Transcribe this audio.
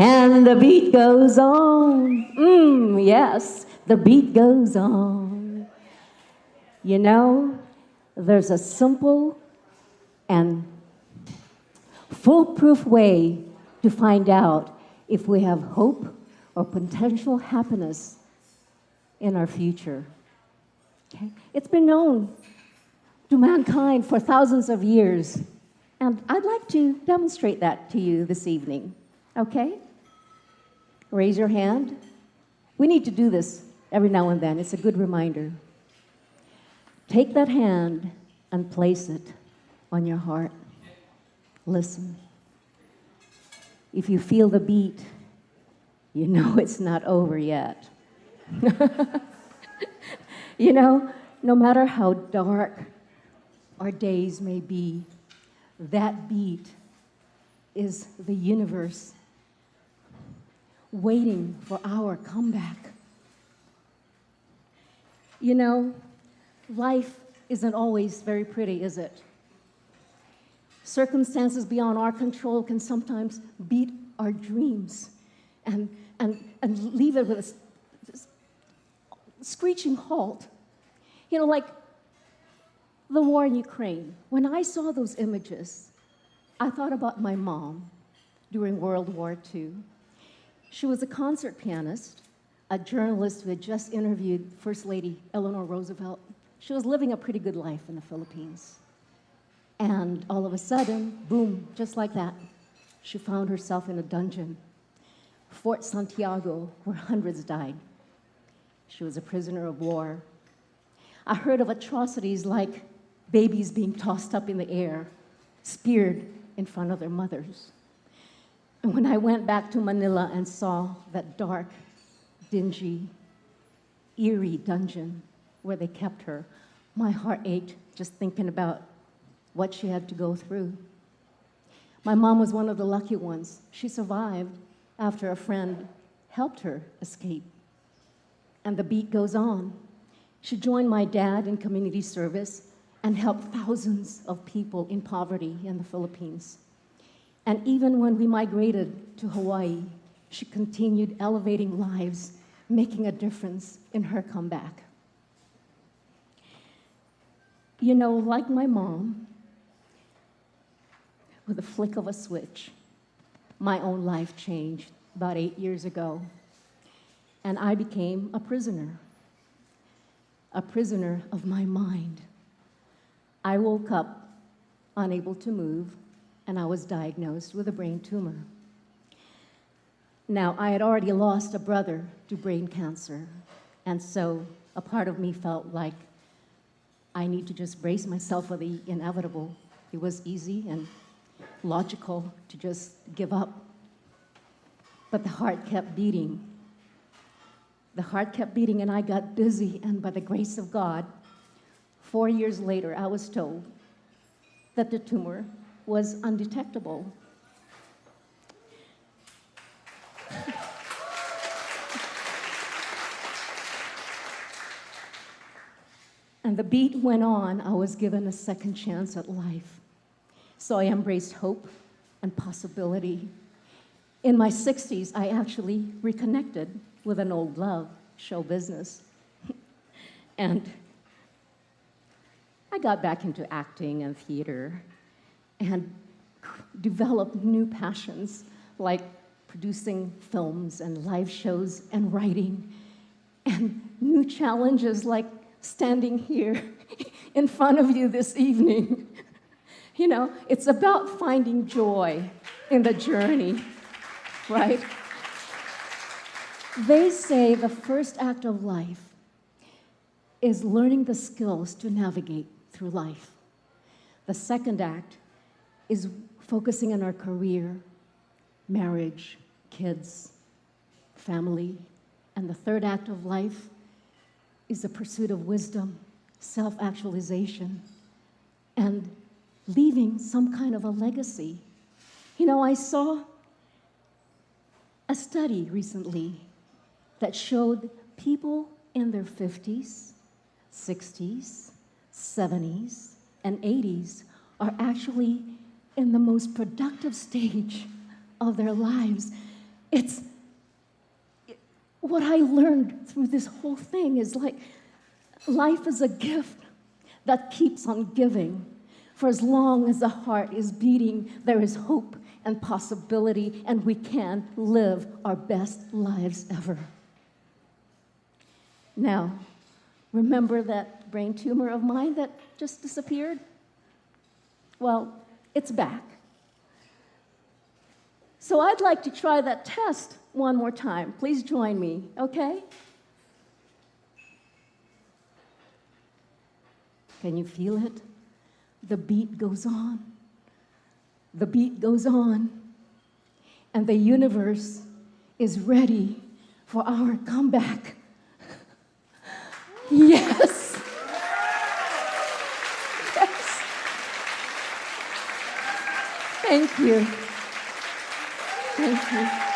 And the beat goes on. Yes, the beat goes on. You know, there's a simple and foolproof way to find out if we have hope or potential happiness in our future. Okay? It's been known to mankind for thousands of years, and I'd like to demonstrate that to you this evening. Okay? Raise your hand. We need to do this every now and then. It's a good reminder. Take that hand and place it on your heart. Listen. If you feel the beat, you know it's not over yet. You know, no matter how dark our days may be, that beat is the universe waiting for our comeback. You know, life isn't always very pretty, is it? Circumstances beyond our control can sometimes beat our dreams and leave it with a screeching halt. You know, like the war in Ukraine. When I saw those images, I thought about my mom during World War II. She was a concert pianist, a journalist who had just interviewed First Lady Eleanor Roosevelt. She was living a pretty good life in the Philippines. And all of a sudden, boom, just like that, she found herself in a dungeon, Fort Santiago, where hundreds died. She was a prisoner of war. I heard of atrocities like babies being tossed up in the air, speared in front of their mothers. And when I went back to Manila and saw that dark, dingy, eerie dungeon where they kept her, my heart ached just thinking about what she had to go through. My mom was one of the lucky ones. She survived after a friend helped her escape. And the beat goes on. She joined my dad in community service and helped thousands of people in poverty in the Philippines. And even when we migrated to Hawaii, she continued elevating lives, making a difference in her comeback. You know, like my mom, with a flick of a switch, my own life changed about 8 years ago, and I became a prisoner of my mind. I woke up unable to move, and I was diagnosed with a brain tumor. Now, I had already lost a brother to brain cancer, and so a part of me felt like I need to just brace myself for the inevitable. It was easy and logical to just give up. But the heart kept beating. The heart kept beating, and I got busy, and by the grace of God, 4 years later, I was told that the tumor was undetectable. And the beat went on. I was given a second chance at life. So I embraced hope and possibility. In my 60s, I actually reconnected with an old love, show business. And I got back into acting and theater and developed new passions like producing films and live shows and writing, and new challenges like standing here in front of you this evening. You know, it's about finding joy in the journey, right? They say the first act of life is learning the skills to navigate through life. The second act is focusing on our career, marriage, kids, family. And the third act of life is the pursuit of wisdom, self-actualization, and leaving some kind of a legacy. You know, I saw a study recently that showed people in their 50s, 60s, 70s, and 80s are actually in the most productive stage of their lives. It's what I learned through this whole thing is like life is a gift that keeps on giving. For as long as the heart is beating, there is hope and possibility, and we can live our best lives ever. Now, remember that brain tumor of mine that just disappeared? Well, it's back. So I'd like to try that test one more time. Please join me, okay? Can you feel it? The beat goes on. The beat goes on. And the universe is ready for our comeback. Yes. Yes. Thank you. Thank you.